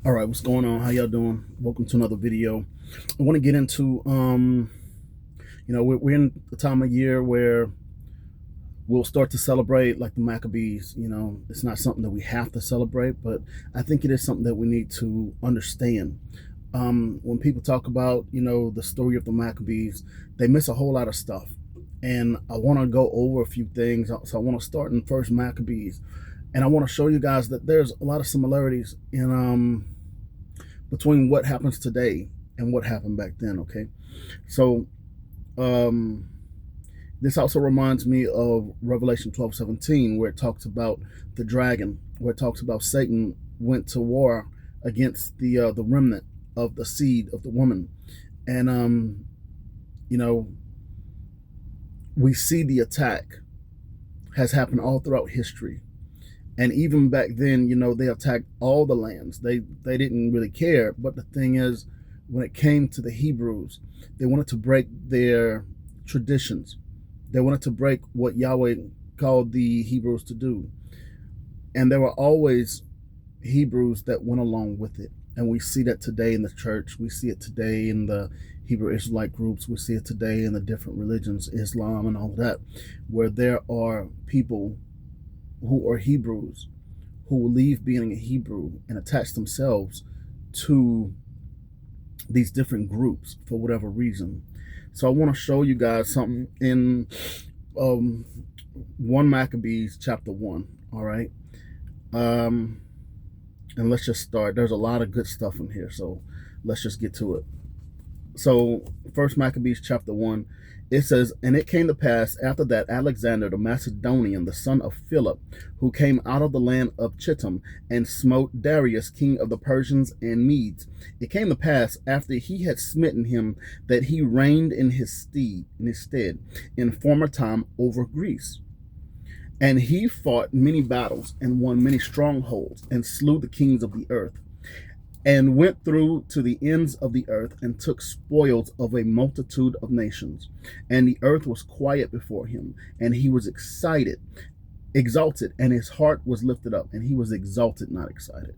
All right, what's going on? How y'all doing? Welcome to another video. I want to get into we're in the time of year where we'll start to celebrate like the Maccabees. It's not something that we have to celebrate, but I think it is something that we need to understand. When people talk about the story of the Maccabees, they miss a whole lot of stuff, and I want to go over a few things. So I want to start in First Maccabees, and I want to show you guys that there's a lot of similarities in between what happens today and what happened back then. Okay, so um, this also reminds me of Revelation 12:17, where it talks about the dragon, where it talks about Satan went to war against the remnant of the seed of the woman, and you know we see the attack has happened all throughout history. And even back then, they attacked all the lands. They didn't really care. But the thing is, when it came to the Hebrews, they wanted to break their traditions. They wanted to break what Yahweh called the Hebrews to do. And there were always Hebrews that went along with it. And we see that today in the church. We see it today in the Hebrew Israelite groups. We see it today in the different religions, Islam and all that, where there are people who are Hebrews who will leave being a Hebrew and attach themselves to these different groups for whatever reason. So I want to show you guys something in um, 1 Maccabees chapter 1. All right. Um, and let's just start. There's a lot of good stuff in here. So let's just get to it. So First Maccabees chapter 1, it says, "And it came to pass after that Alexander the Macedonian, the son of Philip, who came out of the land of Chittim, and smote Darius king of the Persians and Medes. It came to pass after he had smitten him, that he reigned in his stead in former time over Greece. And he fought many battles, and won many strongholds, and slew the kings of the earth, and went through to the ends of the earth, and took spoils of a multitude of nations. And the earth was quiet before him, and he was exalted, and his heart was lifted up." And he was exalted, not excited.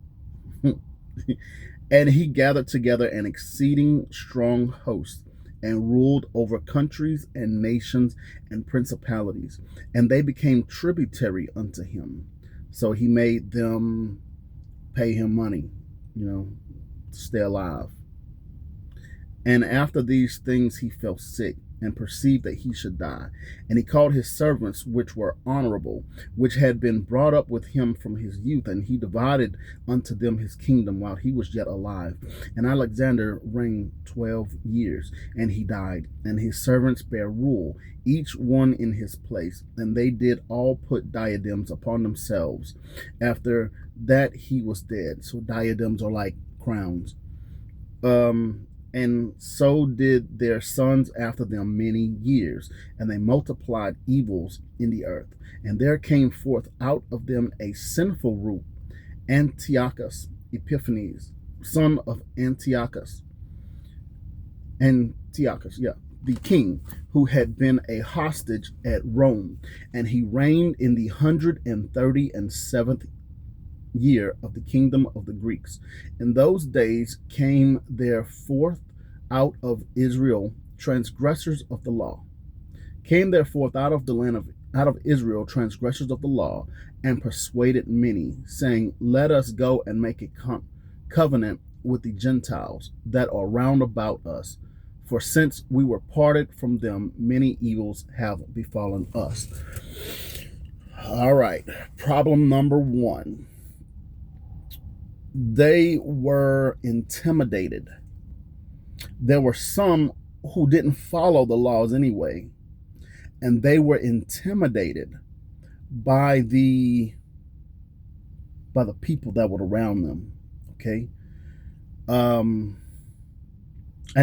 "And he gathered together an exceeding strong host, and ruled over countries and nations and principalities, and they became tributary unto him." So he made them pay him money, to stay alive. "And after these things he fell sick, and perceived that he should die. And he called his servants, which were honorable, which had been brought up with him from his youth, and he divided unto them his kingdom while he was yet alive. And Alexander reigned 12 years, and he died. And his servants bare rule, each one in his place, and they did all put diadems upon themselves after that he was dead." So diadems are like crowns. "And so did their sons after them many years, and they multiplied evils in the earth. And there came forth out of them a sinful root, Antiochus Epiphanes, son of Antiochus, yeah, the king, who had been a hostage at Rome, and he reigned in the 137th year of the kingdom of the Greeks. In those days came there forth out of Israel transgressors of the law. Came there forth out of the land of out of Israel transgressors of the law, and persuaded many, saying, Let us go and make a covenant with the Gentiles that are round about us. For since we were parted from them, many evils have befallen us." All right, problem number one. They were intimidated. There were some who didn't follow the laws anyway, and they were intimidated by the people that were around them. Okay, and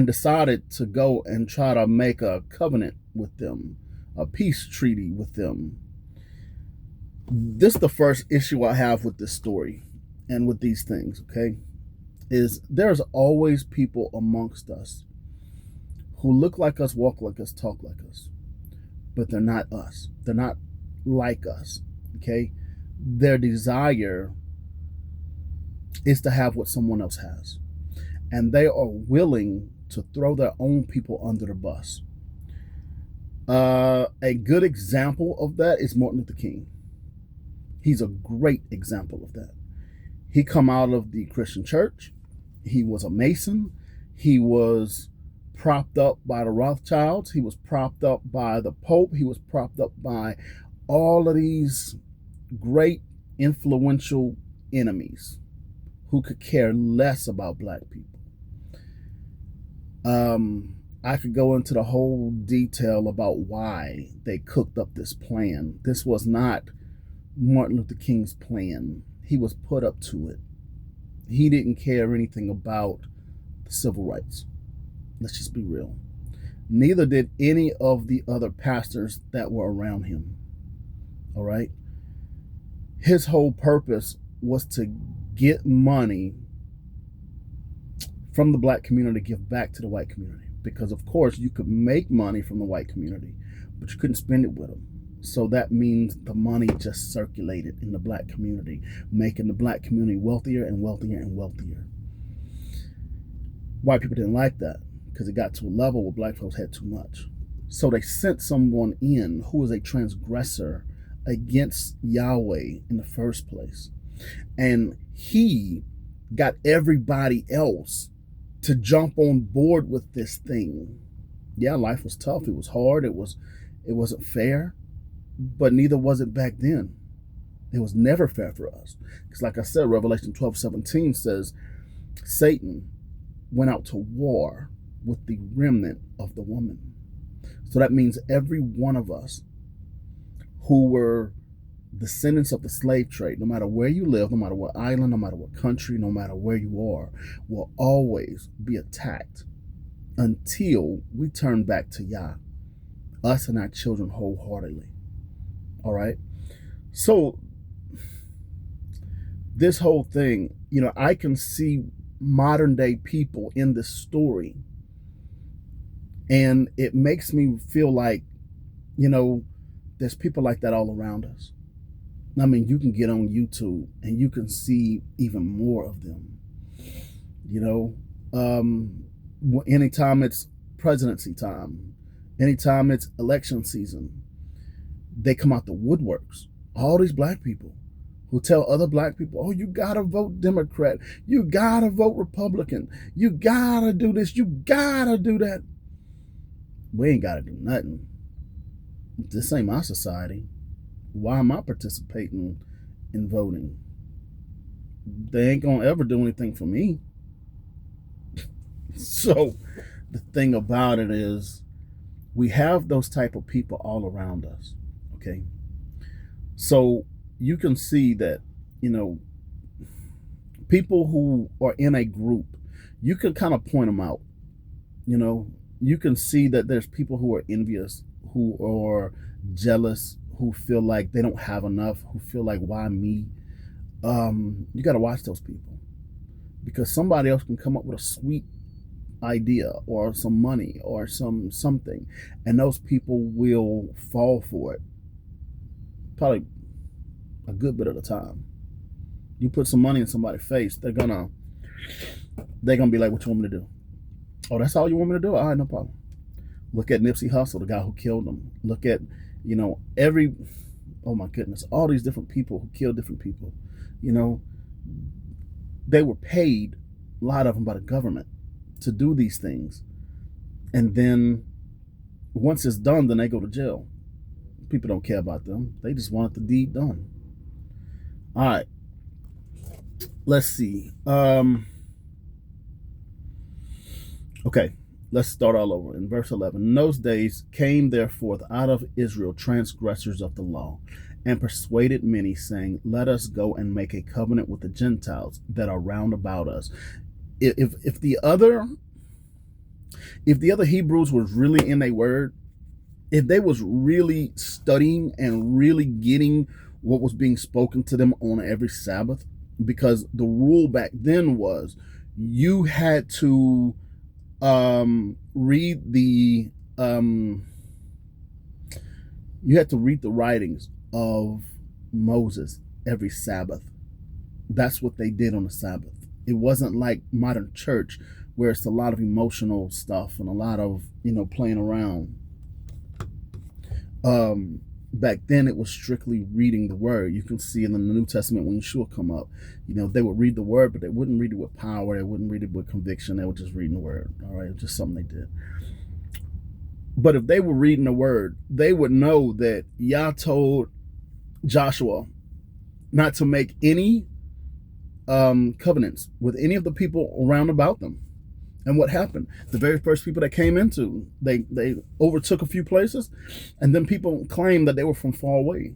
decided to go and try to make a covenant with them, a peace treaty with them. This is the first issue I have with this story and with these things, okay, is there's always people amongst us who look like us, walk like us, talk like us, but they're not us. They're not like us, okay? Their desire is to have what someone else has. And they are willing to throw their own people under the bus. A good example of that is Martin Luther King. He's a great example of that. He come out of the Christian church. He was a Mason. He was propped up by the Rothschilds. He was propped up by the Pope. He was propped up by all of these great influential enemies who could care less about black people. I could go into the whole detail about why they cooked up this plan. This was not Martin Luther King's plan. He was put up to it. He didn't care anything about the civil rights. Let's just be real. Neither did any of the other pastors that were around him. All right? His whole purpose was to get money from the black community to give back to the white community. Because, of course, you could make money from the white community, but you couldn't spend it with them. So that means the money just circulated in the black community, making the black community wealthier and wealthier and wealthier. White people didn't like that because it got to a level where black folks had too much. So they sent someone in who was a transgressor against Yahweh in the first place. And he got everybody else to jump on board with this thing. Yeah, life was tough. It was hard. It wasn't fair. But neither was it back then. It was never fair for us. Because like I said, Revelation 12:17 says, Satan went out to war with the remnant of the woman. So that means every one of us who were descendants of the slave trade, no matter where you live, no matter what island, no matter what country, no matter where you are, will always be attacked until we turn back to Yah, us and our children wholeheartedly. All right. So this whole thing, I can see modern day people in this story, and it makes me feel like, there's people like that all around us. I mean, you can get on YouTube and you can see even more of them. Anytime it's presidency time, anytime it's election season, they come out the woodworks. All these black people who tell other black people, oh, you gotta vote Democrat, you gotta vote Republican, you gotta do this, you gotta do that. We ain't gotta do nothing. This ain't my society. Why am I participating in voting? They ain't gonna ever do anything for me. So the thing about it is, we have those type of people all around us. Okay. So you can see that, people who are in a group, you can kind of point them out. You can see that there's people who are envious, who are jealous, who feel like they don't have enough, who feel like, why me? You got to watch those people, because somebody else can come up with a sweet idea or some money or something, and those people will fall for it probably a good bit of the time. You put some money in somebody's face, they're gonna be like, what you want me to do? Oh, that's all you want me to do? All right, no problem. Look at Nipsey Hussle, the guy who killed him. Look at, oh my goodness, all these different people who killed different people. They were paid, a lot of them, by the government to do these things. And then once it's done, then they go to jail. People don't care about them. They just want the deed done. All right. Let's see. Okay. Let's start all over. In verse 11, in those days came there forth out of Israel transgressors of the law, and persuaded many, saying, let us go and make a covenant with the Gentiles that are round about us. If the other Hebrews was really in their word, if they was really studying and really getting what was being spoken to them on every Sabbath, because the rule back then was you had to read the writings of Moses every Sabbath. That's what they did on the Sabbath. It wasn't like modern church where it's a lot of emotional stuff and a lot of, playing around. Back then it was strictly reading the word. You can see in the New Testament when Yeshua come up, they would read the word, but they wouldn't read it with power. They wouldn't read it with conviction. They were just reading the word. All right, it was just something they did. But if they were reading the word, they would know that Yah told Joshua not to make any covenants with any of the people around about them. And what happened? The very first people that came into, they overtook a few places, and then people claimed that they were from far away.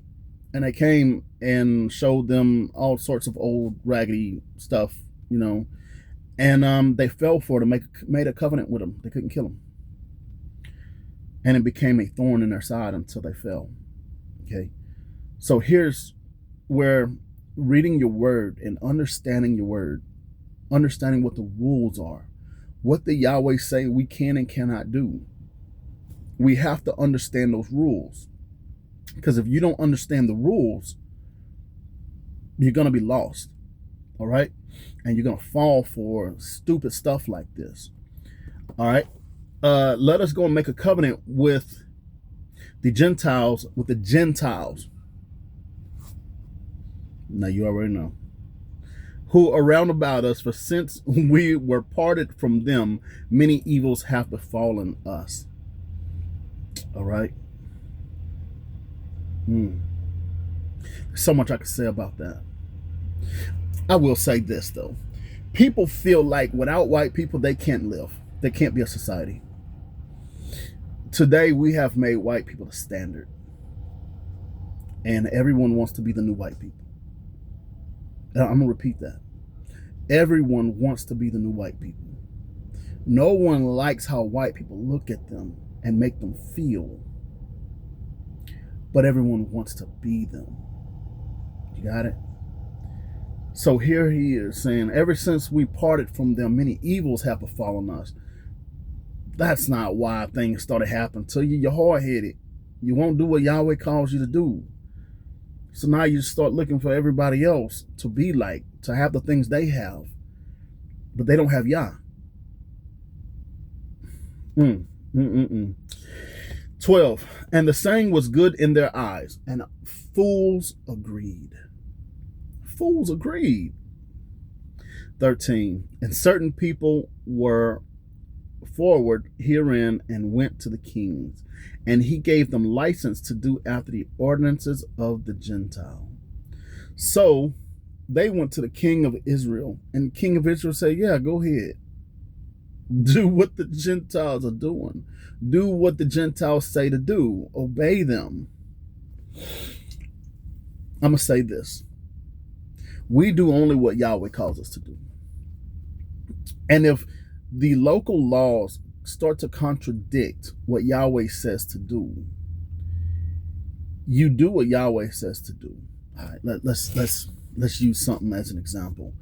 And they came and showed them all sorts of old raggedy stuff, and they fell for it and made a covenant with them. They couldn't kill them. And it became a thorn in their side until they fell. Okay? So here's where reading your word and understanding your word, understanding what the rules are, what the Yahweh say we can and cannot do. We have to understand those rules. Because if you don't understand the rules, you're going to be lost. All right? And you're going to fall for stupid stuff like this. All right? Let us go and make a covenant with the Gentiles, Now you already know. Who are round about us, for since we were parted from them, many evils have befallen us. All right. There's so much I could say about that. I will say this, though. People feel like without white people, they can't live. They can't be a society. Today, we have made white people the standard. And everyone wants to be the new white people. I'm going to repeat that. Everyone wants to be the new white people. No one likes how white people look at them and make them feel. But everyone wants to be them. You got it? So here he is saying, ever since we parted from them, many evils have befallen us. That's not why things started happening to you. You're hard-headed. You won't do what Yahweh calls you to do. So now you start looking for everybody else to be like, to have the things they have. But they don't have Yah. 12. And the saying was good in their eyes, and fools agreed. Fools agreed. 13. And certain people were forward herein and went to the kings, and he gave them license to do after the ordinances of the Gentile. So they went to the king of Israel, and the king of Israel said, yeah, go ahead. Do what the Gentiles are doing. Do what the Gentiles say to do. Obey them. I'm going to say this. We do only what Yahweh calls us to do. And if the local laws start to contradict what Yahweh says to do, you do what Yahweh says to do. All right, let's use something as an example.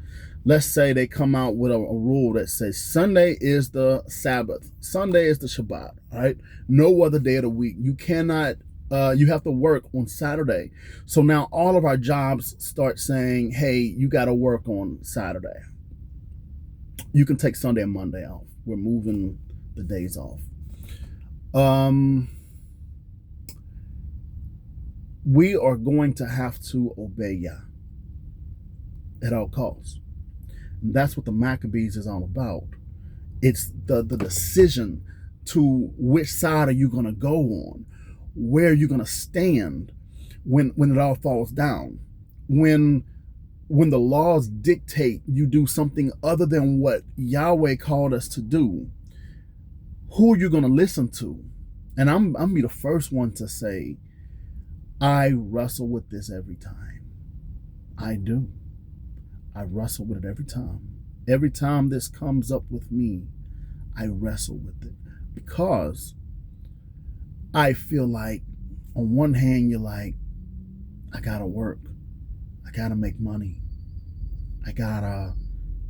Let's say they come out with a rule that says Sunday is the Sabbath, Sunday is the Shabbat. All right, no other day of the week. You cannot. You have to work on Saturday. So now all of our jobs start saying, hey, you got to work on Saturday. You can take Sunday and Monday off. We're moving the days off. We are going to have to obey Yah at all costs. And that's what the Maccabbees is all about. It's the decision to which side are you going to go on, where you're going to stand when it all falls down. When the laws dictate you do something other than what Yahweh called us to do, who are you going to listen to? And I'm be the first one to say, I wrestle with this every time. I do. I wrestle with it every time. Every time this comes up with me, I wrestle with it. Because I feel like, on one hand, you're like, I gotta work. I gotta make money. I gotta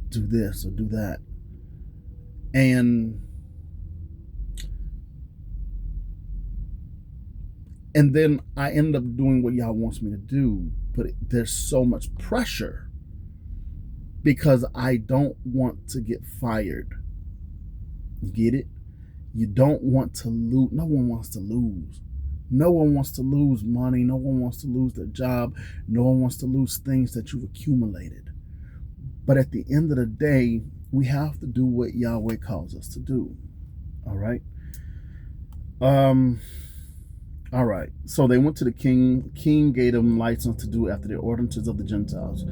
do this or do that. And then I end up doing what Yah wants me to do. But there's so much pressure because I don't want to get fired. You get it? You don't want to lose. No one wants to lose. No one wants to lose money. No one wants to lose their job. No one wants to lose things that you've accumulated. But at the end of the day, we have to do what Yahweh calls us to do. All right. Um. All right. So they went to the king. King gave them license to do after the ordinances of the Gentiles,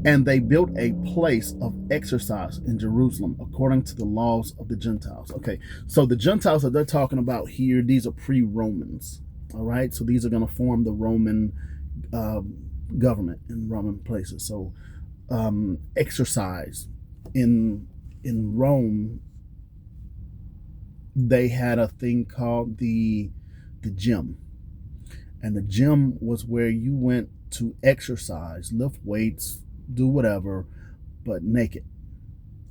and they built a place of exercise in Jerusalem according to the laws of the Gentiles. Okay. So the Gentiles that they're talking about here, these are pre-Romans. All right. So these are going to form the Roman government in Roman places. So exercise in Rome, they had a thing called the gym, and the gym was where you went to exercise, lift weights, do whatever, but naked.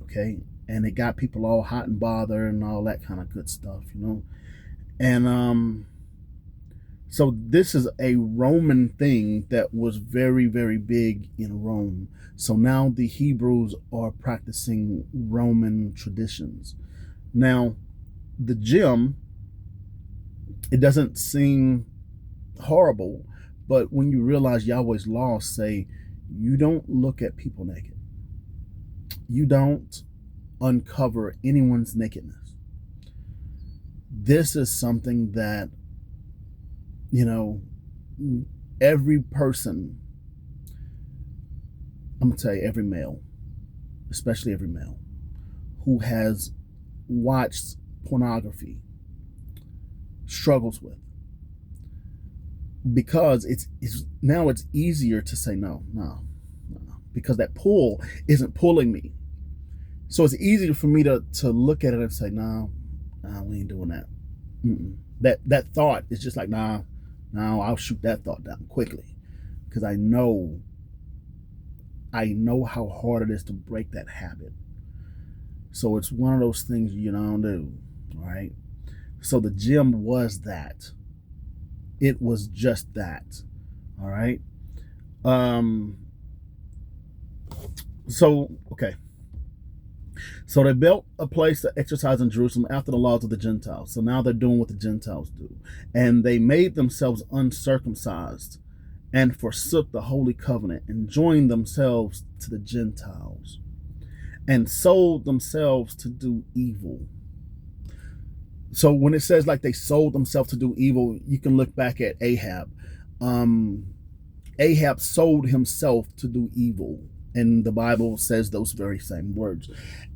Okay, and it got people all hot and bothered and all that kind of good stuff, you know. And so this is a Roman thing that was very, very big in Rome. So now the Hebrews are practicing Roman traditions. Now, the gym, it doesn't seem horrible, but when you realize Yahweh's laws say you don't look at people naked, you don't uncover anyone's nakedness. This is something that, you know, every person, I'm gonna tell you, every male, especially every male who has watched pornography struggles with, because it's now it's easier to say no, because that pull isn't pulling me. So it's easier for me to look at it and say no, we ain't doing that. That thought is just like no, I'll shoot that thought down quickly, because I know how hard it is to break that habit. So it's one of those things you don't do, right? So the gym was that. It was just that. All right. So okay. So they built a place to exercise in Jerusalem after the laws of the Gentiles. So now they're doing what the Gentiles do. And they made themselves uncircumcised and forsook the holy covenant and joined themselves to the Gentiles and sold themselves to do evil. So when it says like they sold themselves to do evil, you can look back at Ahab. Ahab sold himself to do evil, and the Bible says those very same words.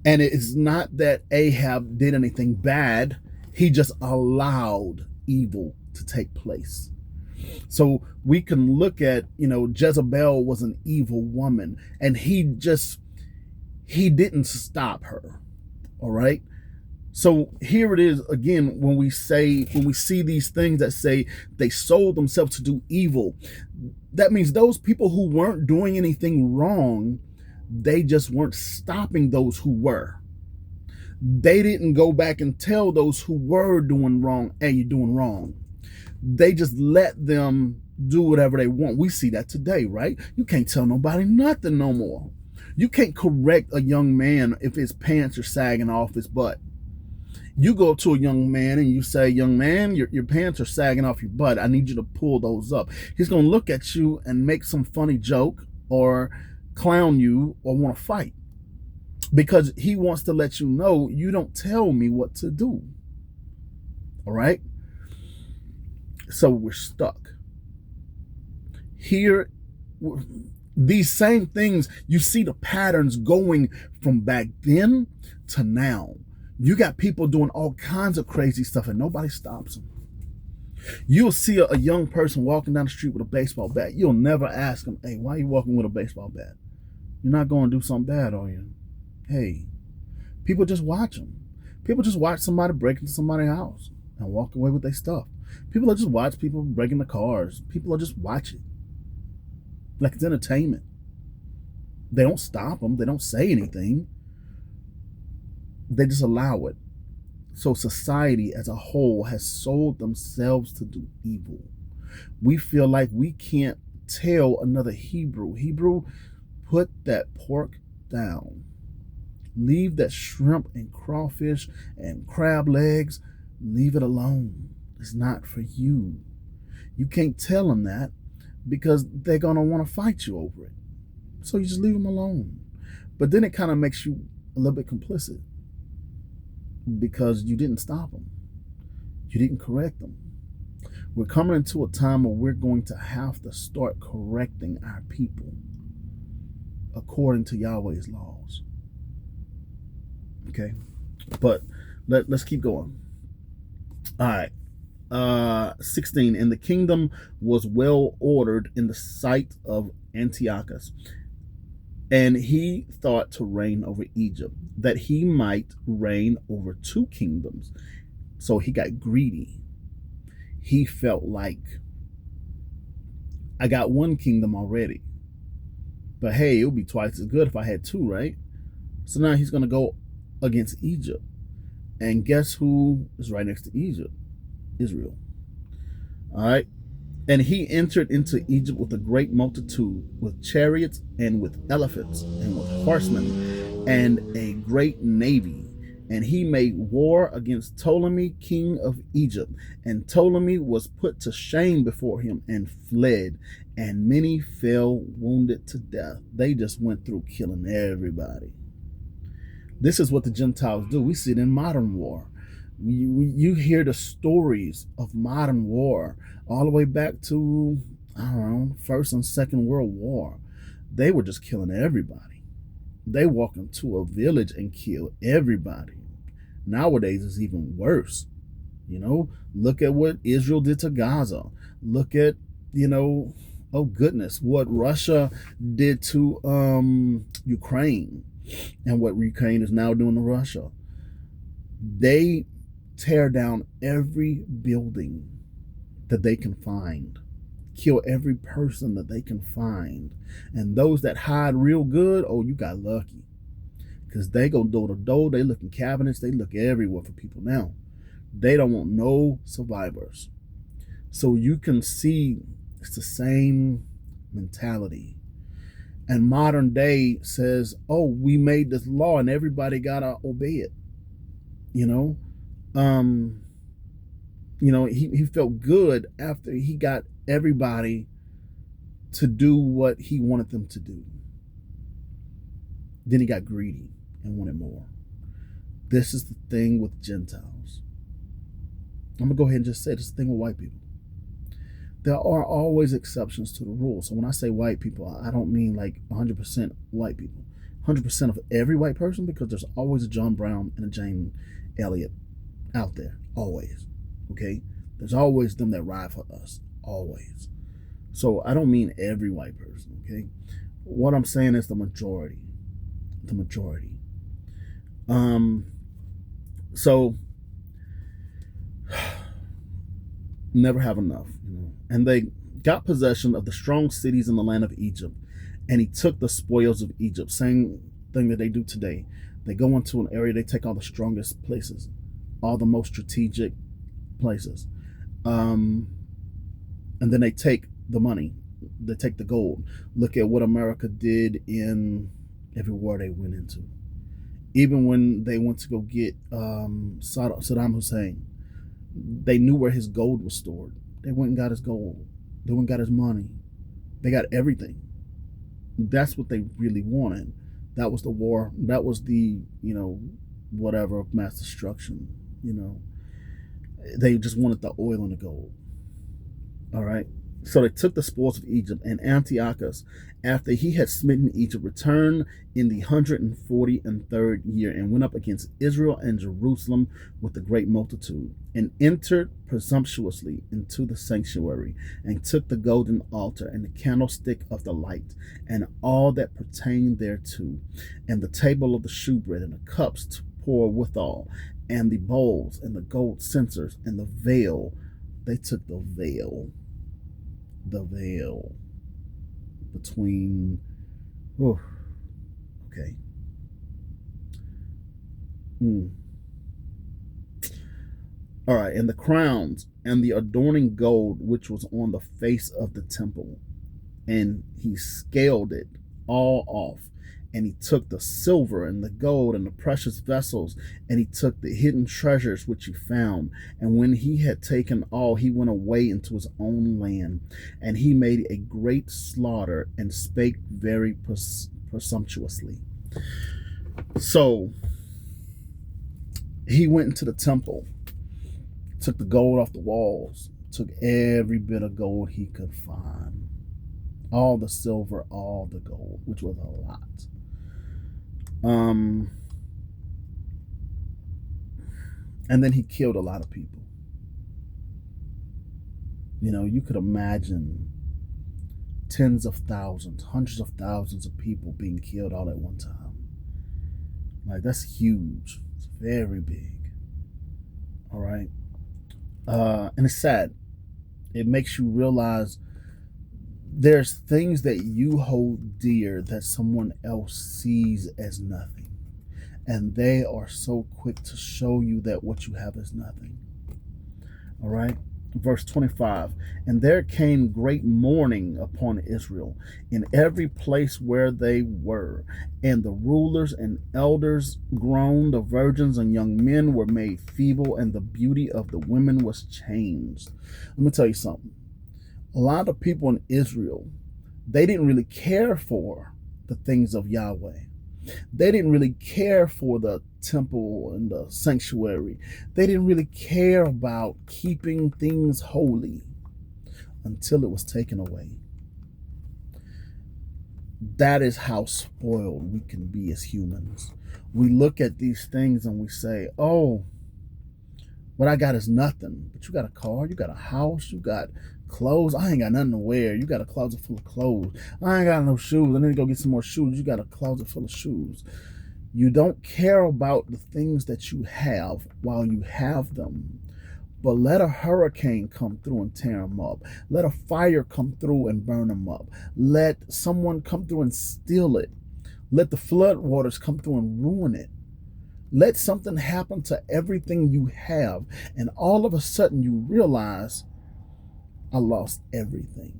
And it is not that Ahab did anything bad, he just allowed evil to take place. So we can look at, Jezebel was an evil woman, and he didn't stop her. All right. So here it is again, when we see these things that say they sold themselves to do evil, that means those people who weren't doing anything wrong, they just weren't stopping those who were. They didn't go back and tell those who were doing wrong, hey, you're doing wrong. They just let them do whatever they want. We see that today, right? You can't tell nobody nothing no more. You can't correct a young man if his pants are sagging off his butt. You go to a young man and you say, young man, your pants are sagging off your butt. I need you to pull those up. He's going to look at you and make some funny joke or clown you or want to fight, because he wants to let you know you don't tell me what to do. All right? So we're stuck. Here, these same things, you see the patterns going from back then to now. You got people doing all kinds of crazy stuff and nobody stops them. You'll see a young person walking down the street with a baseball bat. You'll never ask them, hey, why are you walking with a baseball bat? You're not going to do something bad, are you? Hey, people just watch them. People just watch somebody break into somebody's house and walk away with their stuff. People will just watch people breaking the cars. People will just watch it like it's entertainment. They don't stop them. They don't say anything. They just allow it. So society as a whole has sold themselves to do evil. We feel like we can't tell another Hebrew, put that pork down. Leave that shrimp and crawfish and crab legs. Leave it alone. It's not for you. You can't tell them that because they're going to want to fight you over it. So you just leave them alone. But then it kind of makes you a little bit complicit because you didn't stop them. You didn't correct them. We're coming into a time where we're going to have to start correcting our people according to Yahweh's laws. Okay? But let's keep going. All right. 16. And the kingdom was well ordered in the sight of Antiochus, and he thought to reign over Egypt, that he might reign over two kingdoms. So he got greedy. He felt like, I got one kingdom already, but hey, it would be twice as good if I had two, right? So now he's going to go against Egypt. And guess who is right next to Egypt? Israel. All right. And he entered into Egypt with a great multitude, with chariots and with elephants and with horsemen and a great navy. And he made war against Ptolemy, king of Egypt. And Ptolemy was put to shame before him and fled. And many fell wounded to death. They just went through killing everybody. This is what the Gentiles do. We see it in modern war. You hear the stories of modern war all the way back to, I don't know, First and Second World War. They were just killing everybody. They walk into a village and kill everybody. Nowadays, it's even worse. Look at what Israel did to Gaza. Look at, oh goodness, what Russia did to Ukraine and what Ukraine is now doing to Russia. They tear down every building that they can find, kill every person that they can find. And those that hide real good, oh, you got lucky. Because they go door to door, they look in cabinets, they look everywhere for people now. They don't want no survivors. So you can see it's the same mentality. And modern day says, oh, we made this law and everybody gotta obey it. He felt good after he got everybody to do what he wanted them to do. Then he got greedy and wanted more. This is the thing with Gentiles. I'm gonna go ahead and just say this is the thing with white people. There are always exceptions to the rule. So when I say white people, I don't mean like 100% white people. 100% of every white person, because there's always a John Brown and a Jane Elliott out there. Always. Okay? There's always them that ride for us. Always. So I don't mean every white person. Okay? What I'm saying is the majority. The majority. So never have enough. And they got possession of the strong cities in the land of Egypt, and he took the spoils of Egypt. Same thing that they do today. They go into an area, they take all the strongest places, all the most strategic places, and then they take the money, they take the gold. Look at what America did in every war they went into. Even when they went to go get Saddam Hussein, they knew where his gold was stored. They went and got his gold. They went and got his money. They got everything. That's what they really wanted. That was the war. That was the, whatever, of mass destruction. They just wanted the oil and the gold. All right. So they took the spoils of Egypt, and Antiochus, after he had smitten Egypt, returned in the 143rd year and went up against Israel and Jerusalem with a great multitude, and entered presumptuously into the sanctuary, and took the golden altar and the candlestick of the light, and all that pertained thereto, and the table of the shewbread, and the cups to pour withal, and the bowls, and the gold censers, and the veil. They took the veil between, okay. All right, and the crowns and the adorning gold which was on the face of the temple, and he scaled it all off, And he took the silver and the gold and the precious vessels, and he took the hidden treasures which he found. And when he had taken all, he went away into his own land. And he made a great slaughter and spake very presumptuously. So he went into the temple, took the gold off the walls, took every bit of gold he could find, all the silver, all the gold, which was a lot. And then he killed a lot of people. You know, you could imagine tens of thousands, hundreds of thousands of people being killed all at one time. Like, that's huge. It's very big. All right. And it's sad. It makes you realize there's things that you hold dear that someone else sees as nothing. And they are so quick to show you that what you have is nothing. All right. Verse 25, and there came great mourning upon Israel in every place where they were. And the rulers and elders groaned, the virgins and young men were made feeble, and the beauty of the women was changed. Let me tell you something. A lot of people in Israel, they didn't really care for the things of Yahweh. They didn't really care for the temple and the sanctuary. They didn't really care about keeping things holy until it was taken away. That is how spoiled we can be as humans. We look at these things and we say, oh, what I got is nothing. But you got a car, you got a house, you got clothes. I ain't got nothing to wear. You got a closet full of clothes. I ain't got no shoes. I need to go get some more shoes. You got a closet full of shoes. You don't care about the things that you have while you have them. But let a hurricane come through and tear them up. Let a fire come through and burn them up. Let someone come through and steal it. Let the flood waters come through and ruin it. Let something happen to everything you have, and all of a sudden you realize, I lost everything.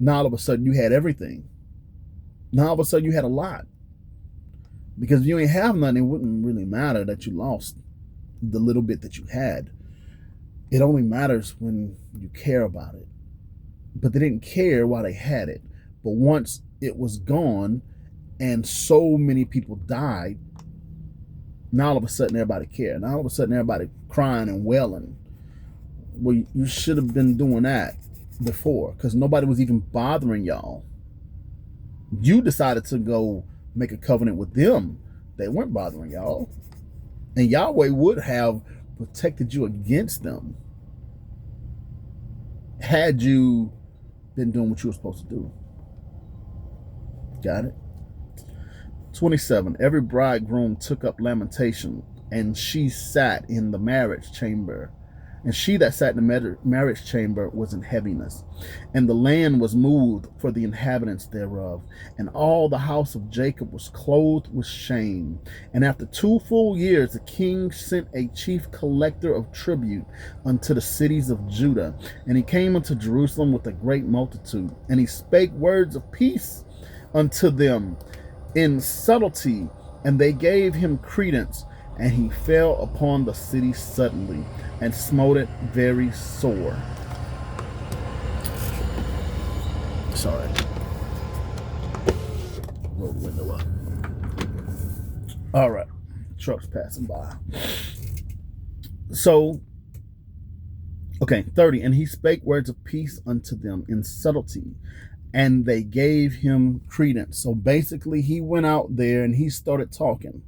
Now all of a sudden you had everything. Now all of a sudden you had a lot. Because if you ain't have nothing, it wouldn't really matter that you lost the little bit that you had. It only matters when you care about it. But they didn't care while they had it. But once it was gone and so many people died, now all of a sudden everybody cared. Now all of a sudden everybody crying and wailing. Well, you should have been doing that before, because nobody was even bothering y'all. You decided to go make a covenant with them. They weren't bothering y'all. And Yahweh would have protected you against them had you been doing what you were supposed to do. Got it? 27. Every bridegroom took up lamentation, and she sat in the marriage chamber. And she that sat in the marriage chamber was in heaviness. And the land was moved for the inhabitants thereof. And all the house of Jacob was clothed with shame. And after 2 full years, the king sent a chief collector of tribute unto the cities of Judah. And he came unto Jerusalem with a great multitude. And he spake words of peace unto them in subtlety. And they gave him credence. And he fell upon the city suddenly, and smote it very sore. Sorry. Roll the window up. All right. Trucks passing by. So, okay, 30. And he spake words of peace unto them in subtlety, and they gave him credence. So basically, he went out there and he started talking.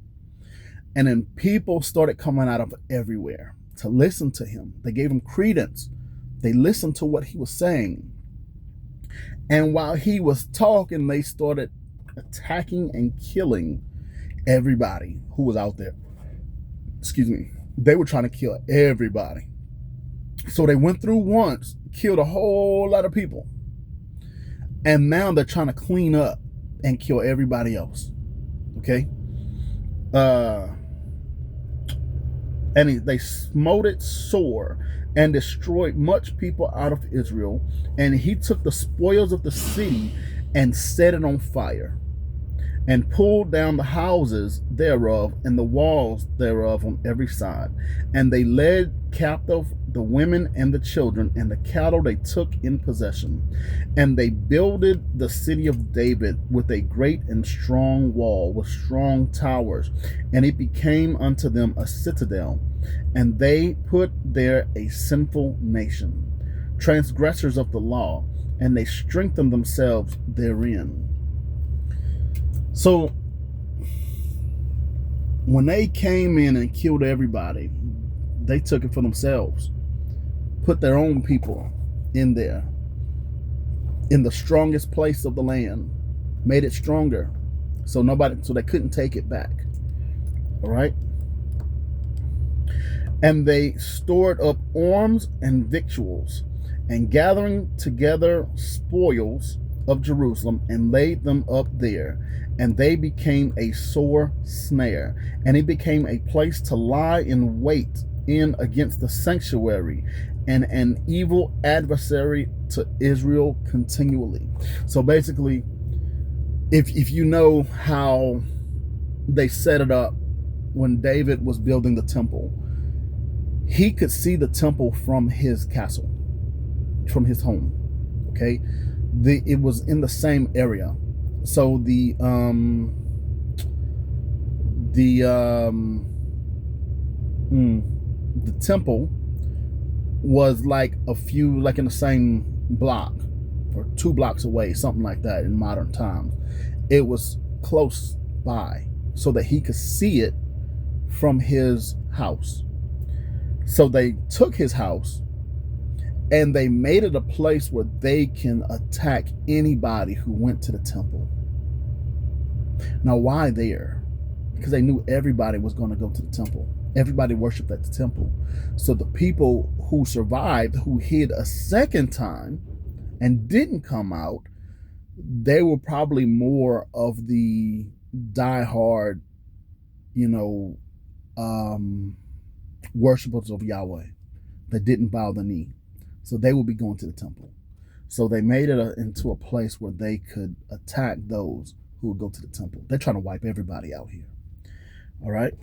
And then people started coming out of everywhere to listen to him. They gave him credence. They listened to what he was saying. And while he was talking, they started attacking and killing everybody who was out there. Excuse me. They were trying to kill everybody. So they went through once, killed a whole lot of people. And now they're trying to clean up and kill everybody else. Okay? And they smote it sore and destroyed much people out of Israel. And he took the spoils of the city and set it on fire. and pulled down the houses thereof and the walls thereof on every side. And they led captive the women and the children, and the cattle they took in possession. And they builded the city of David with a great and strong wall, with strong towers, and it became unto them a citadel. And they put there a sinful nation, transgressors of the law, and they strengthened themselves therein. So when they came in and killed everybody, they took it for themselves, put their own people in there, in the strongest place of the land, made it stronger, so they couldn't take it back. All right. And they stored up arms and victuals, and gathering together spoils of Jerusalem, and laid them up there. And they became a sore snare, and it became a place to lie in wait in against the sanctuary, and an evil adversary to Israel continually. So basically, if you know how they set it up when David was building the temple, he could see the temple from his castle, from his home. Okay, it was in the same area. So the temple was like in the same block or 2 blocks away, something like that in modern times. It was close by so that he could see it from his house. So they took his house and they made it a place where they can attack anybody who went to the temple. Now, why there? Because they knew everybody was going to go to the temple. Everybody worshiped at the temple. So the people who survived, who hid a second time and didn't come out, they were probably more of the diehard, worshipers of Yahweh that didn't bow the knee. So they would be going to the temple. So they made it into a place where they could attack those who would go to the temple. They're trying to wipe everybody out here. All right.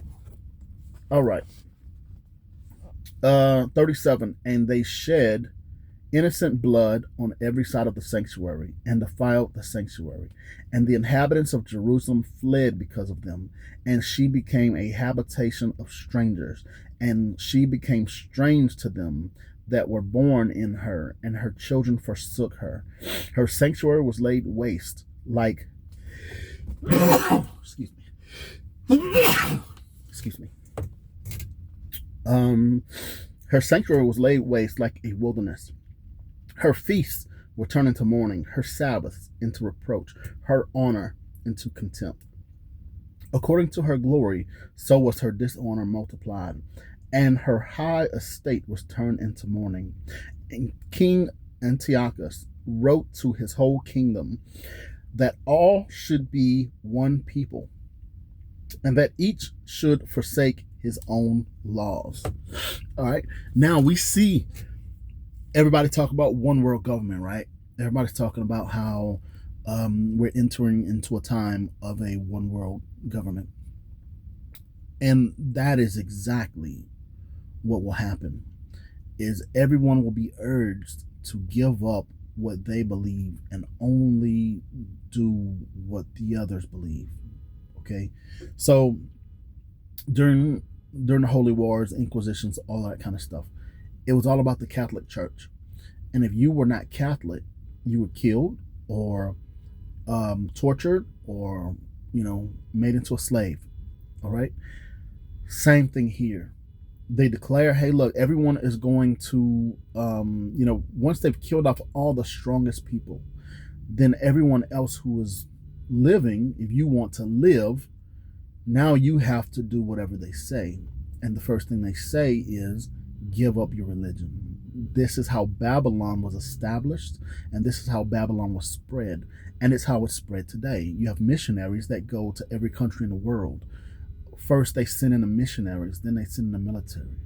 37. And they shed innocent blood on every side of the sanctuary, and defiled the sanctuary. And the inhabitants of Jerusalem fled because of them, and she became a habitation of strangers, and she became strange to them that were born in her, and her children forsook her. Her sanctuary was laid waste like excuse me. Her sanctuary was laid waste like a wilderness. Her feasts were turned into mourning, her Sabbaths into reproach, her honor into contempt. According to her glory, so was her dishonor multiplied, and her high estate was turned into mourning. And King Antiochus wrote to his whole kingdom that all should be one people, and that each should forsake his own laws. All right. Now we see everybody talk about one world government, right? Everybody's talking about how we're entering into a time of a one world government. And that is exactly what will happen, is everyone will be urged to give up what they believe and only do what the others believe. Okay. So during the Holy Wars, Inquisitions, all that kind of stuff, it was all about the Catholic Church. And if you were not Catholic, you were killed or tortured or, made into a slave. All right. Same thing here. They declare, hey, look, everyone is going to, once they've killed off all the strongest people, then everyone else who is living, if you want to live, now you have to do whatever they say. And the first thing they say is give up your religion. This is how Babylon was established, and this is how Babylon was spread. And it's how it's spread today. You have missionaries that go to every country in the world. First, they send in the missionaries, then they send in the military,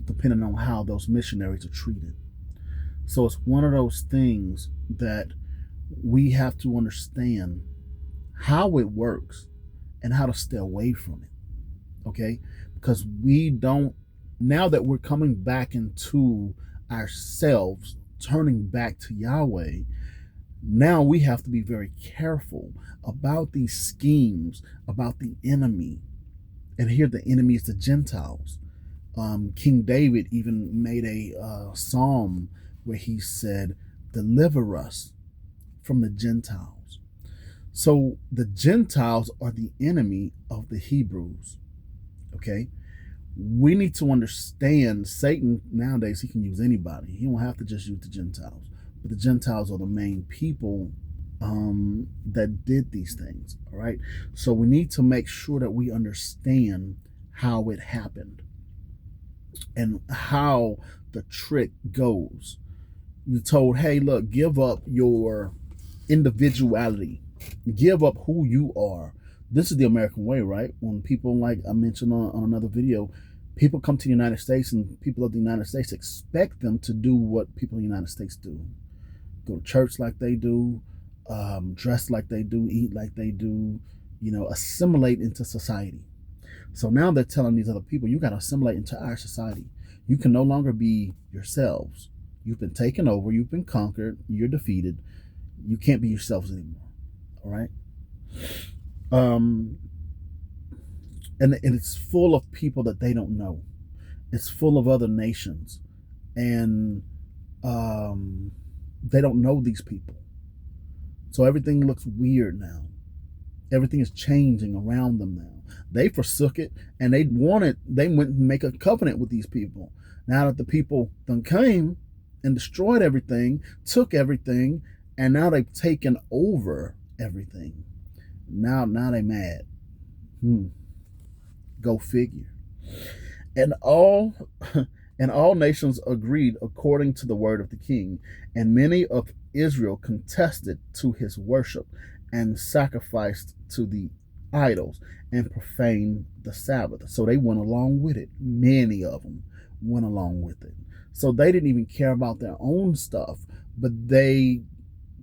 depending on how those missionaries are treated. So it's one of those things that we have to understand how it works, and how to stay away from it. Okay? Because we don't, now that we're coming back into ourselves, turning back to Yahweh, now we have to be very careful about these schemes, about the enemy. And here the enemy is the Gentiles. King David even made a psalm where he said, "Deliver us from the Gentiles." So the Gentiles are the enemy of the Hebrews. Okay? We need to understand Satan nowadays, he can use anybody. He don't have to just use the Gentiles. But the Gentiles are the main people that did these things. All right. So we need to make sure that we understand how it happened and how the trick goes. You told, hey, look, give up your individuality, give up who you are. This is the American way, right? When people, like I mentioned on another video, people come to the United States and people of the United States expect them to do what people in the United States do: go to church like they do, dress like they do, eat like they do, assimilate into society. So now they're telling these other people, you got to assimilate into our society. You can no longer be yourselves. You've been taken over. You've been conquered. You're defeated. You can't be yourselves anymore. All right. Um, and it's full of people that they don't know. It's full of other nations, and they don't know these people. So everything looks weird now. Everything is changing around them now. They forsook it, and they went and make a covenant with these people. Now that the people then came and destroyed everything, took everything, and now they've taken over everything. Now they mad. Go figure. And all and all nations agreed according to the word of the king, and many of Israel contested to his worship and sacrificed to the idols and profaned the Sabbath. So they went along with it. Many of them went along with it. So they didn't even care about their own stuff, but they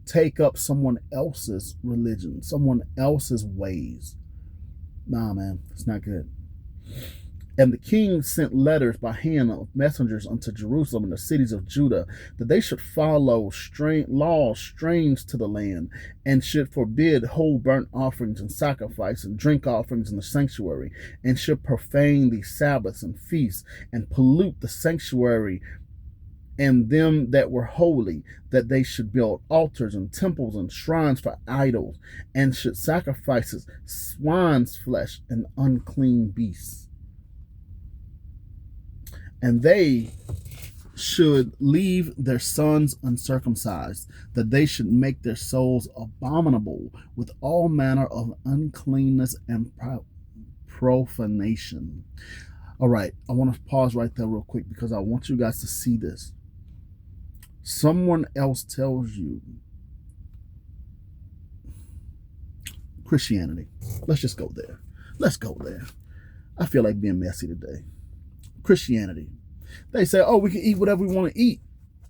take up someone else's religion, someone else's ways. Nah, man, it's not good. And the king sent letters by hand of messengers unto Jerusalem and the cities of Judah, that they should follow laws strange to the land, and should forbid whole burnt offerings and sacrifice and drink offerings in the sanctuary, and should profane the Sabbaths and feasts, and pollute the sanctuary and them that were holy, that they should build altars and temples and shrines for idols, and should sacrifice swine's flesh and unclean beasts. And they should leave their sons uncircumcised, that they should make their souls abominable with all manner of uncleanness and profanation. All right, I want to pause right there real quick because I want you guys to see this. Someone else tells you Christianity. Let's just go there. Let's go there. I feel like being messy today. Christianity. They say, oh, we can eat whatever we want to eat.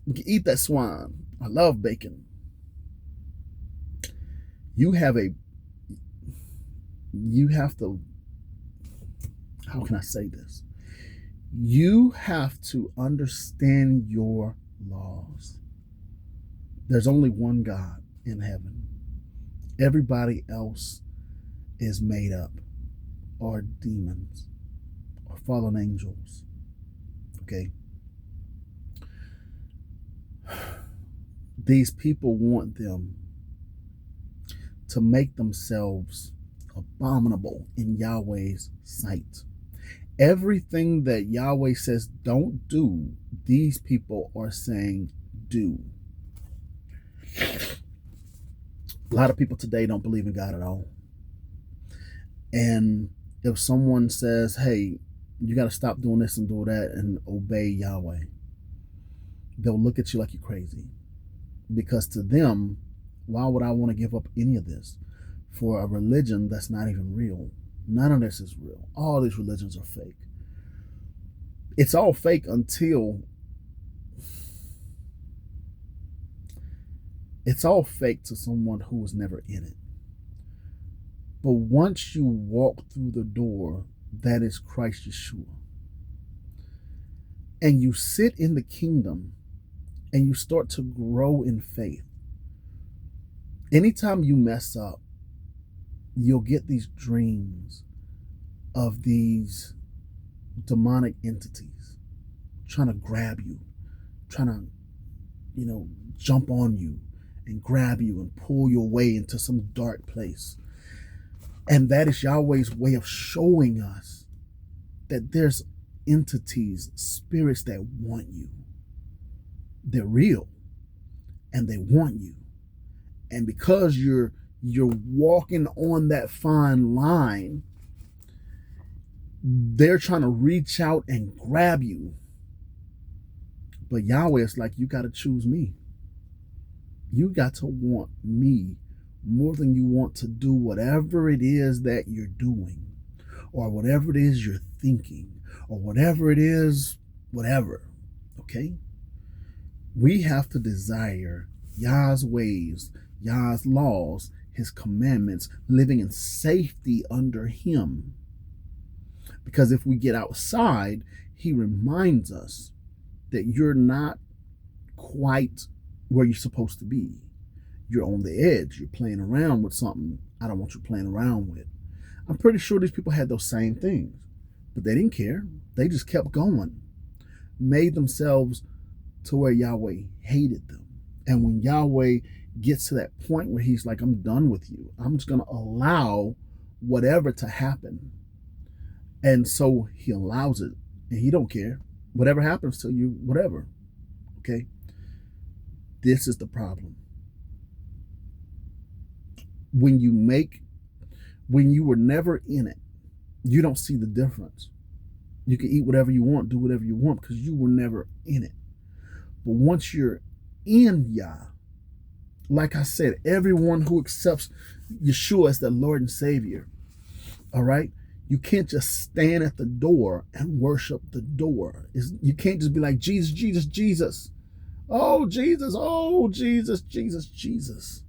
We can eat that swine. I love bacon. You have to, how can I say this? You have to understand your laws. There's only one God in heaven. Everybody else is made up, or demons, or fallen angels. Okay? These people want them to make themselves abominable in Yahweh's sight. Everything that Yahweh says don't do, these people are saying do. A lot of people today don't believe in God at all. And if someone says, hey, you got to stop doing this and do that and obey Yahweh, they'll look at you like you're crazy. Because to them, why would I want to give up any of this for a religion that's not even real? None of this is real. All these religions are fake. It's all fake until it's all fake to someone who was never in it. But once you walk through the door, that is Christ Yeshua, and you sit in the kingdom and you start to grow in faith, anytime you mess up, you'll get these dreams of these demonic entities trying to grab you, trying to, jump on you and grab you and pull you away into some dark place. And that is Yahweh's way of showing us that there's entities, spirits that want you. They're real and they want you. And because you're walking on that fine line, they're trying to reach out and grab you. But Yahweh is like, you got to choose me. You got to want me more than you want to do whatever it is that you're doing, or whatever it is you're thinking, or whatever it is, whatever. Okay? We have to desire Yah's ways, Yah's laws, his commandments, living in safety under him. Because if we get outside, he reminds us that you're not quite where you're supposed to be. You're on the edge. You're playing around with something I don't want you playing around with. I'm pretty sure these people had those same things, but they didn't care. They just kept going, made themselves to where Yahweh hated them. And when Yahweh gets to that point where he's like, I'm done with you, I'm just going to allow whatever to happen. And so he allows it, and he don't care. Whatever happens to you, whatever. Okay? This is the problem. When you were never in it, you don't see the difference. You can eat whatever you want, do whatever you want, because you were never in it. But once you're in Yah, like I said, everyone who accepts Yeshua as their Lord and Savior, all right? You can't just stand at the door and worship the door. You can't just be like, Jesus, Jesus, Jesus. Oh, Jesus, Jesus, Jesus.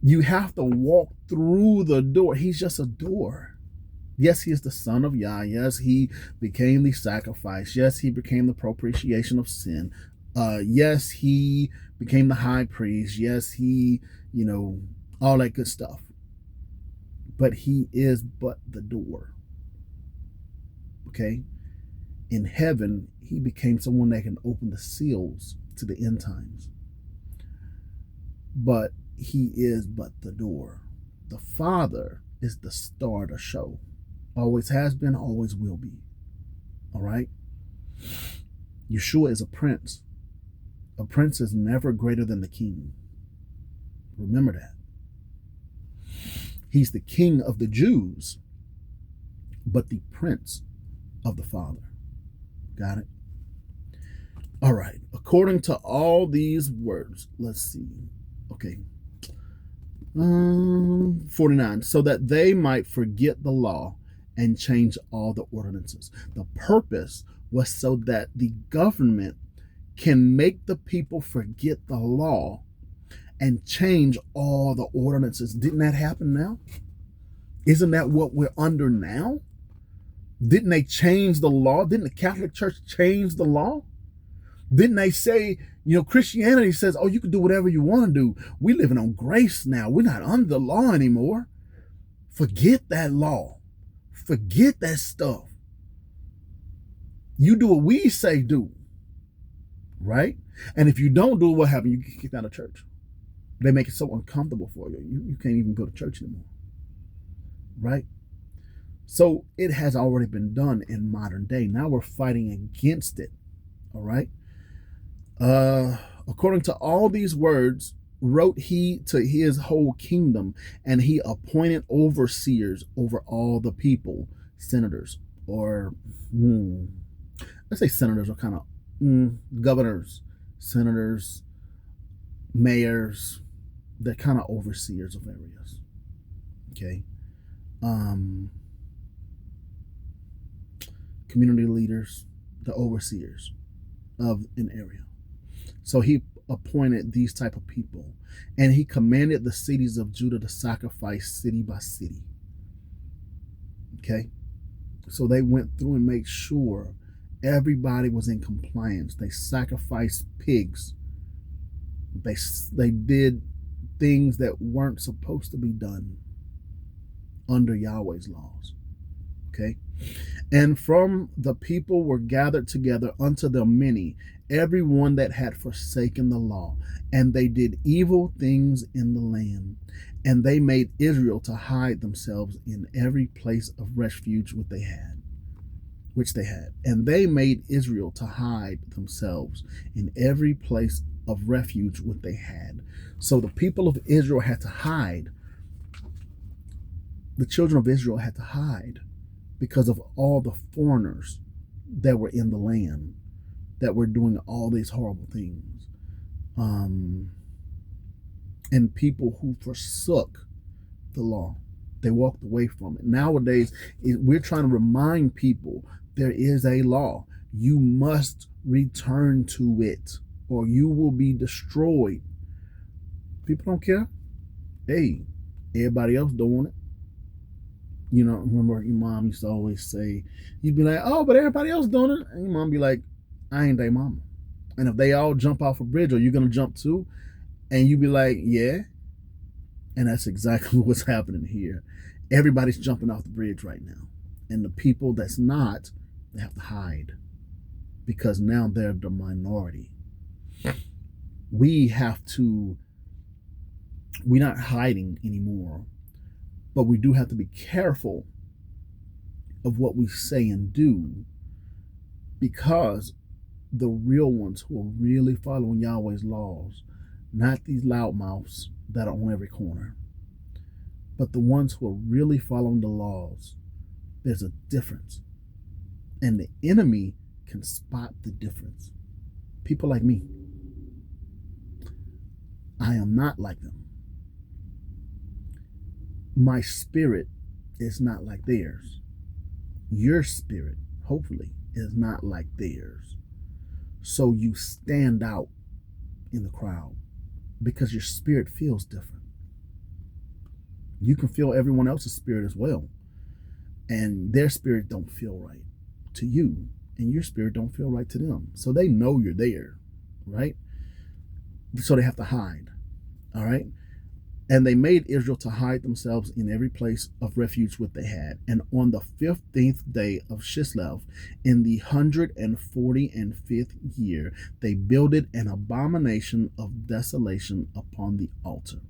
You have to walk through the door. He's just a door. Yes, he is the Son of Yah. Yes, he became the sacrifice. Yes, he became the propitiation of sin. Yes, he became the high priest. Yes, he, all that good stuff. But he is but the door. Okay? In heaven, he became someone that can open the seals to the end times. But he is but the door. The Father is the star of the show. Always has been, always will be. All right? Yeshua is a prince. A prince is never greater than the king. Remember that. He's the king of the Jews, but the prince of the Father. Got it? All right. According to all these words, let's see. Okay. 49. So that they might forget the law and change all the ordinances. The purpose was so that the government can make the people forget the law and change all the ordinances. Didn't that happen now? Isn't that what we're under now? Didn't they change the law? Didn't the Catholic Church change the law? Didn't they say, Christianity says, oh, you can do whatever you want to do. We're living on grace now. We're not under the law anymore. Forget that law. Forget that stuff. You do what we say do. Right? And if you don't do it, what happens? You get kicked out of church. They make it so uncomfortable for you. You can't even go to church anymore. Right? So it has already been done in modern day. Now we're fighting against it. All right? According to all these words, wrote he to his whole kingdom, and he appointed overseers over all the people, senators, or let's say senators are kind of governors, senators, mayors. They're kind of overseers of areas. Okay. Community leaders, the overseers of an area. So he appointed these type of people, and he commanded the cities of Judah to sacrifice city by city. Okay, so they went through and made sure everybody was in compliance. They sacrificed pigs. They did things that weren't supposed to be done under Yahweh's laws. Okay, and from the people were gathered together unto them many, every one that had forsaken the law, and they did evil things in the land. And they made Israel to hide themselves in every place of refuge which they had. And they made Israel to hide themselves in every place of refuge which they had. So the people of Israel had to hide. The children of Israel had to hide because of all the foreigners that were in the land that were doing all these horrible things. And people who forsook the law, they walked away from it. Nowadays, we're trying to remind people there is a law. You must return to it or you will be destroyed. People don't care. Hey, everybody else doing it. You know, remember your mom used to always say, you'd be like, oh, but everybody else doing it. And your mom be like, I ain't their mama. And if they all jump off a bridge, are you going to jump too? And you be like, yeah. And that's exactly what's happening here. Everybody's jumping off the bridge right now. And the people that's not, they have to hide. Because now they're the minority. We're not hiding anymore. But we do have to be careful of what we say and do. Because the real ones who are really following Yahweh's laws, not these loudmouths that are on every corner, but the ones who are really following the laws, there's a difference. And the enemy can spot the difference. People like me, I am not like them. My spirit is not like theirs. Your spirit, hopefully, is not like theirs. So you stand out in the crowd because your spirit feels different. You can feel everyone else's spirit as well. And their spirit don't feel right to you. And your spirit don't feel right to them. So they know you're there, right? So they have to hide, all right? And they made Israel to hide themselves in every place of refuge which they had. And on the 15th day of Chislev, in the 145th year, they builded an abomination of desolation upon the altar.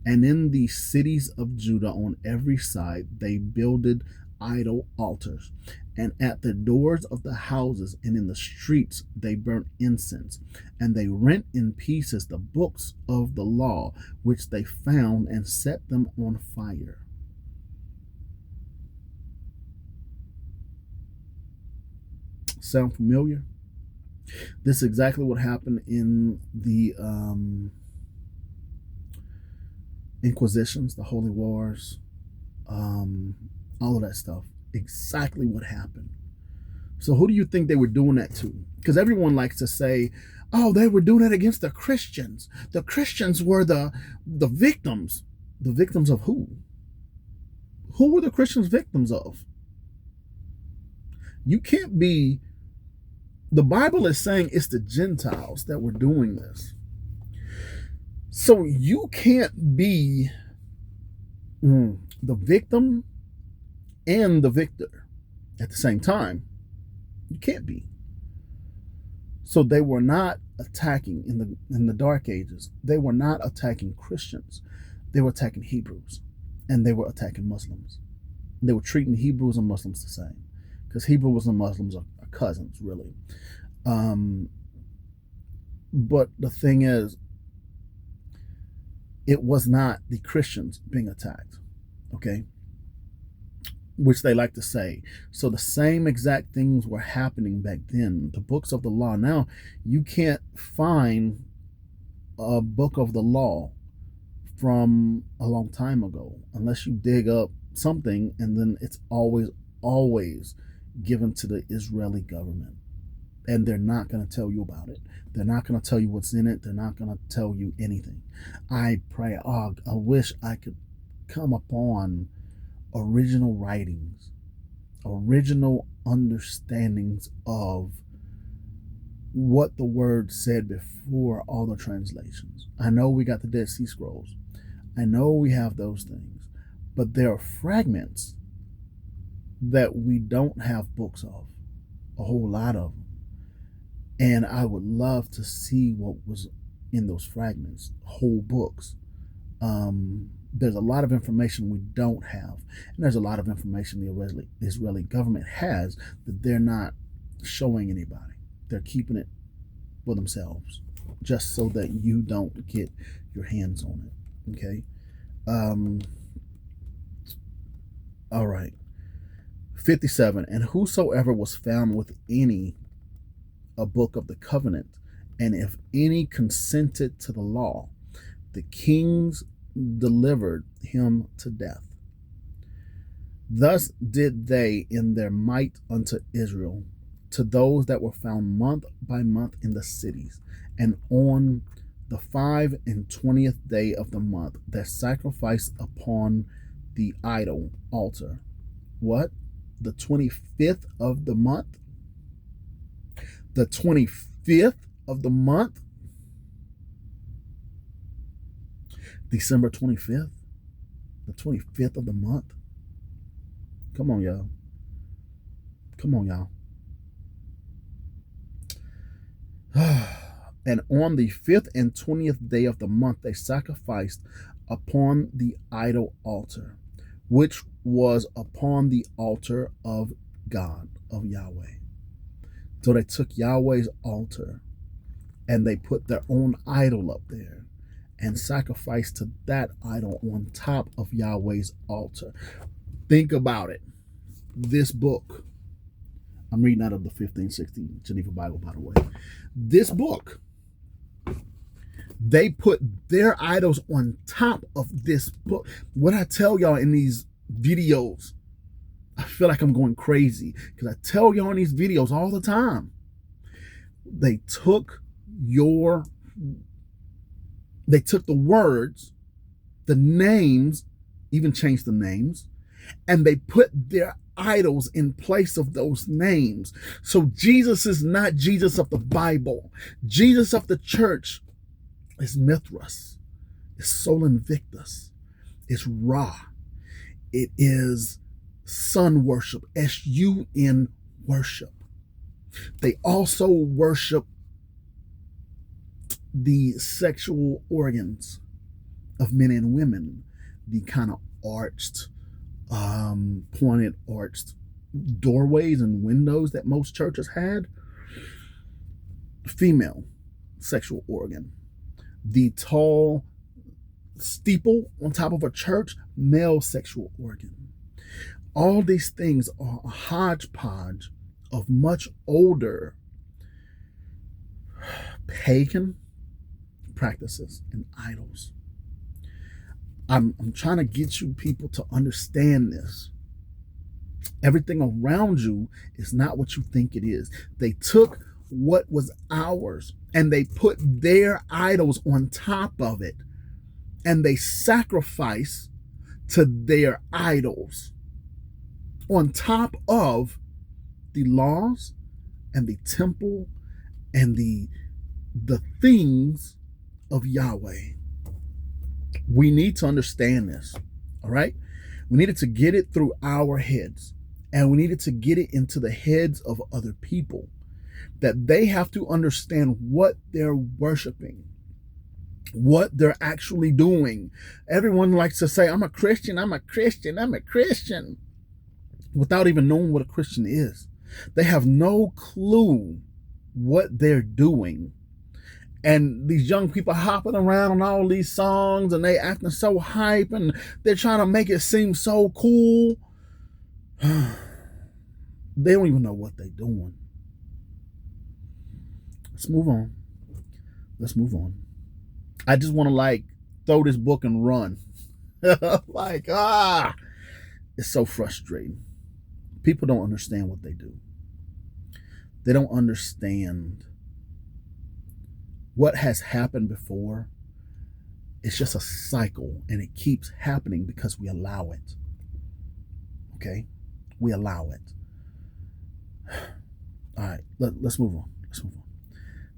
And in the cities of Judah on every side, they builded idol altars. And at the doors of the houses and in the streets they burnt incense. And they rent in pieces the books of the law which they found and set them on fire. Sound familiar? This is exactly what happened in the Inquisitions, the Holy Wars, all of that stuff. Exactly what happened. So who do you think they were doing that to? Because everyone likes to say, oh, they were doing it against the Christians. The Christians were the victims. The victims of who? Who were the Christians victims of? You can't be... The Bible is saying it's the Gentiles that were doing this. So you can't be the victim and the victor at the same time. You can't be. So they were not attacking in the Dark Ages. They were not attacking Christians. They were attacking Hebrews, and they were attacking Muslims. They were treating Hebrews and Muslims the same, because Hebrews and Muslims are cousins, really. But the thing is, it was not the Christians being attacked, okay? Which they like to say. So the same exact things were happening back then. The books of the law. Now, you can't find a book of the law from a long time ago unless you dig up something, and then it's always given to the Israeli government. and they're not going to tell you about it. They're not going to tell you what's in it. They're not going to tell you anything. I pray, I wish I could come upon original writings, original understandings of what the word said before all the translations. I know we got the Dead Sea Scrolls. I know we have those things, but there are fragments that we don't have books of, a whole lot of them. And I would love to see what was in those fragments, whole books. There's a lot of information we don't have, and there's a lot of information the Israeli government has that they're not showing anybody. They're keeping it for themselves, just so that you don't get your hands on it. Okay. All right. 57. And whosoever was found with any a book of the covenant, and if any consented to the law, the kings delivered him to death. Thus did they in their might unto Israel, to those that were found month by month in the cities, and on the 25th day of the month, that sacrificed upon the idol altar. What? The 25th of the month? The 25th of the month? December 25th? The 25th of the month? Come on, y'all. Come on, y'all. And on the 5th and 20th day of the month, they sacrificed upon the idol altar, which was upon the altar of God, of Yahweh. So they took Yahweh's altar and they put their own idol up there and sacrificed to that idol on top of Yahweh's altar. Think about it. This book, I'm reading out of the 1560 Geneva Bible, by the way. This book, they put their idols on top of this book. What I tell y'all in these videos, I feel like I'm going crazy because I tell y'all in these videos all the time. They took the words, the names, even changed the names, and they put their idols in place of those names. So Jesus is not Jesus of the Bible. Jesus of the church is Mithras, is Sol Invictus, is Ra. It is sun worship, S-U-N worship. They also worship the sexual organs of men and women, the kind of arched, pointed arched doorways and windows that most churches had. Female sexual organ. The tall steeple on top of a church, male sexual organ. All these things are a hodgepodge of much older pagan practices and idols. I'm trying to get you people to understand this. Everything around you is not what you think it is. They took what was ours and they put their idols on top of it, and they sacrifice to their idols on top of the laws and the temple and the things of Yahweh. We need to understand this, all right? We needed to get it through our heads, and we needed to get it into the heads of other people, that they have to understand what they're worshiping, what they're actually doing. Everyone likes to say, I'm a Christian, I'm a Christian, I'm a Christian, without even knowing what a Christian is. They have no clue what they're doing. And these young people hopping around on all these songs and they acting so hype and they're trying to make it seem so cool. They don't even know what they're doing. Let's move on. Let's move on. I just want to throw this book and run. It's so frustrating. People don't understand what they do. They don't understand what has happened before. It's just a cycle, and it keeps happening because we allow it. Okay? We allow it. All right, let's move on. Let's move on.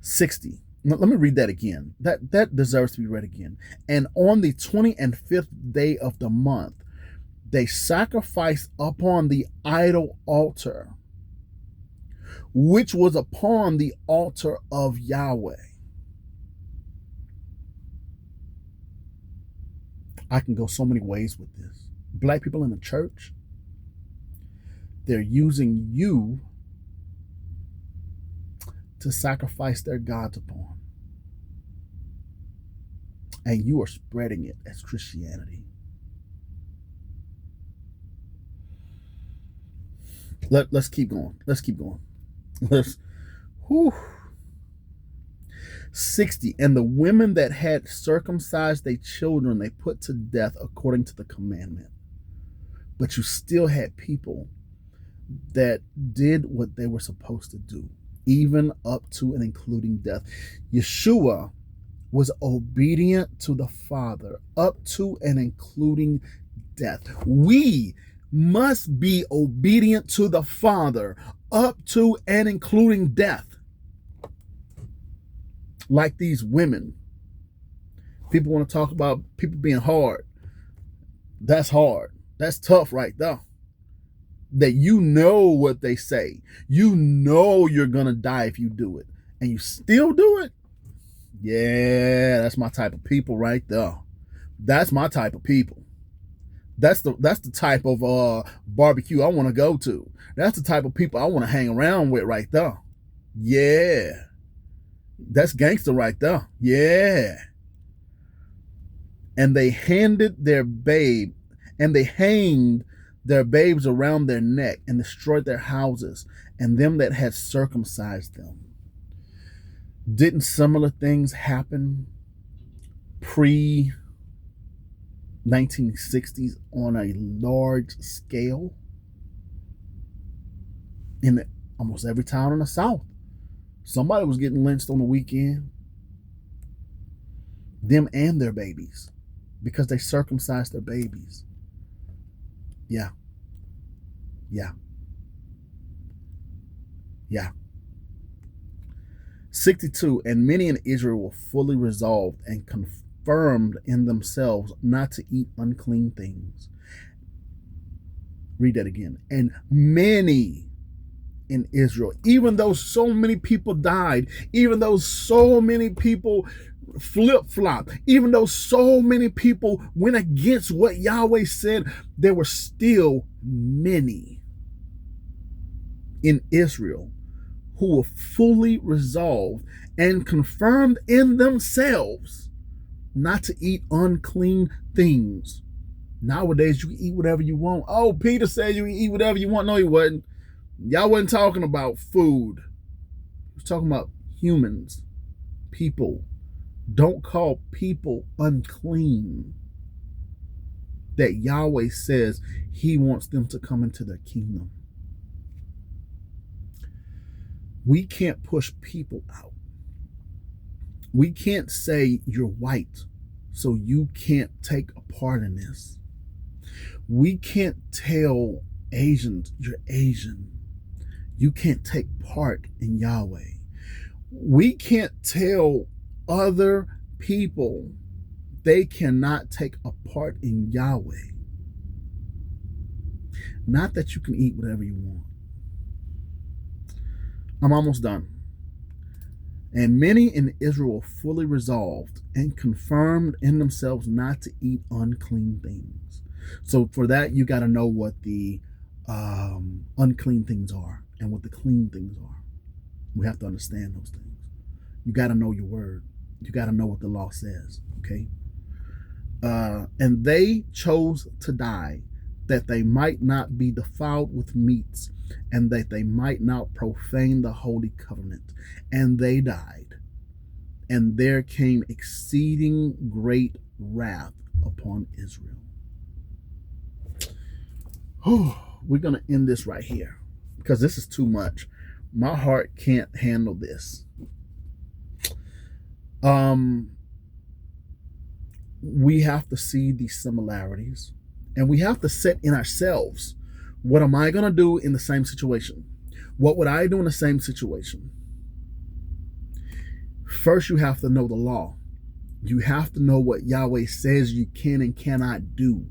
60. Let me read that again. That deserves to be read again. And on the 25th day of the month, they sacrificed upon the idol altar, which was upon the altar of Yahweh. I can go so many ways with this. Black people in the church, they're using you to sacrifice their gods upon. And you are spreading it as Christianity. Let's keep going. Let's keep going. Whew. 60. And the women that had circumcised their children, they put to death according to the commandment. But you still had people that did what they were supposed to do, even up to and including death. Yeshua was obedient to the Father up to and including death. We must be obedient to the Father up to and including death. Like these women. People want to talk about people being hard. That's hard. That's tough right there. That you know what they say. You know you're going to die if you do it. And you still do it? Yeah, that's my type of people right there. That's my type of people. That's the type of barbecue I want to go to. That's the type of people I want to hang around with right there. Yeah. That's gangster right there. Yeah. And they handed their babe, and they hanged their babes around their neck and destroyed their houses and them that had circumcised them. Didn't similar things happen pre-1960s on a large scale in almost every town in the South? Somebody was getting lynched on the weekend. Them and their babies, because they circumcised their babies. Yeah. Yeah. Yeah. 62. And many in Israel were fully resolved and confirmed in themselves not to eat unclean things. Read that again. And many in Israel, even though so many people died, even though so many people flip-flop, even though so many people went against what Yahweh said, there were still many in Israel who were fully resolved and confirmed in themselves not to eat unclean things. Nowadays, you can eat whatever you want. Oh, Peter said you can eat whatever you want. No, he wasn't. Y'all wasn't talking about food. He was talking about humans, people. Don't call people unclean that Yahweh says he wants them to come into their kingdom. We can't push people out. We can't say you're white, so you can't take a part in this. We can't tell Asians you're Asian. You can't take part in Yahweh. We can't tell other people they cannot take a part in Yahweh. Not that you can eat whatever you want. I'm almost done. And many in Israel were fully resolved and confirmed in themselves not to eat unclean things. So for that, you got to know what the unclean things are and what the clean things are. We have to understand those things. You got to know your word. You got to know what the law says, okay? And they chose to die, that they might not be defiled with meats, and that they might not profane the holy covenant. And they died. And there came exceeding great wrath upon Israel. We're going to end this right here, because this is too much. My heart can't handle this. Um, we have to see these similarities, and we have to set in ourselves, what am I going to do in the same situation? What would I do in the same situation? First, you have to know the law. You have to know what Yahweh says you can and cannot do.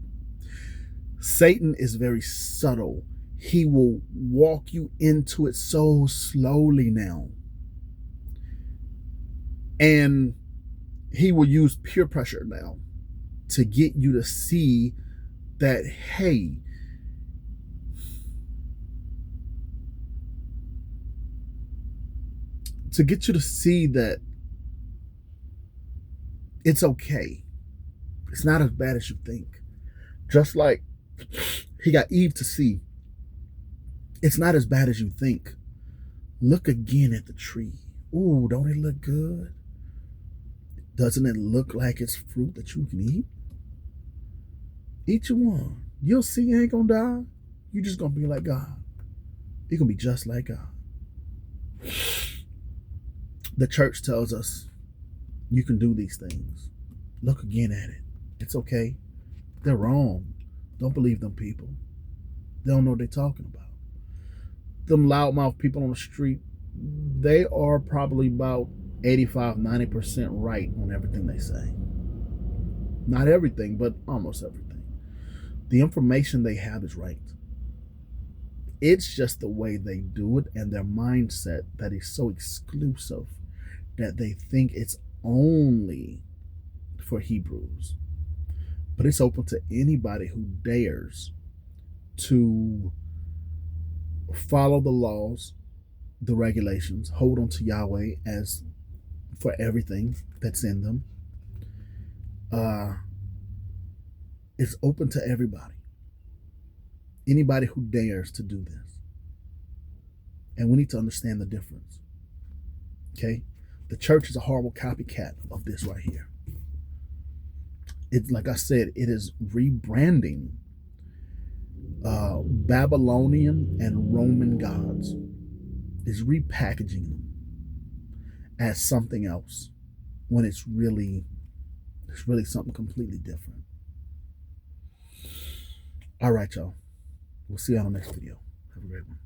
Satan is very subtle. He will walk you into it so slowly now. And he will use peer pressure now to get you to see that, hey, to get you to see that it's okay. It's not as bad as you think. Just like he got Eve to see, it's not as bad as you think. Look again at the tree. Ooh, don't it look good? Doesn't it look like it's fruit that you can eat? Eat your one. You'll see you ain't gonna die. You're just gonna be like God. You're gonna be just like God. The church tells us you can do these things. Look again at it. It's okay. They're wrong. Don't believe them people. They don't know what they're talking about. Them loudmouth people on the street, they are probably about 85-90% right on everything they say. Not everything, but almost everything. The information they have is right. It's just the way they do it and their mindset that is so exclusive that they think it's only for Hebrews. But it's open to anybody who dares to follow the laws, the regulations, hold on to Yahweh as for everything that's in them. It's open to everybody. Anybody who dares to do this. And we need to understand the difference. Okay? The church is a horrible copycat of this right here. It's like I said, it is rebranding Babylonian and Roman gods. Is repackaging them as something else when it's really something completely different. All right, y'all. We'll see you on the next video. Have a great one.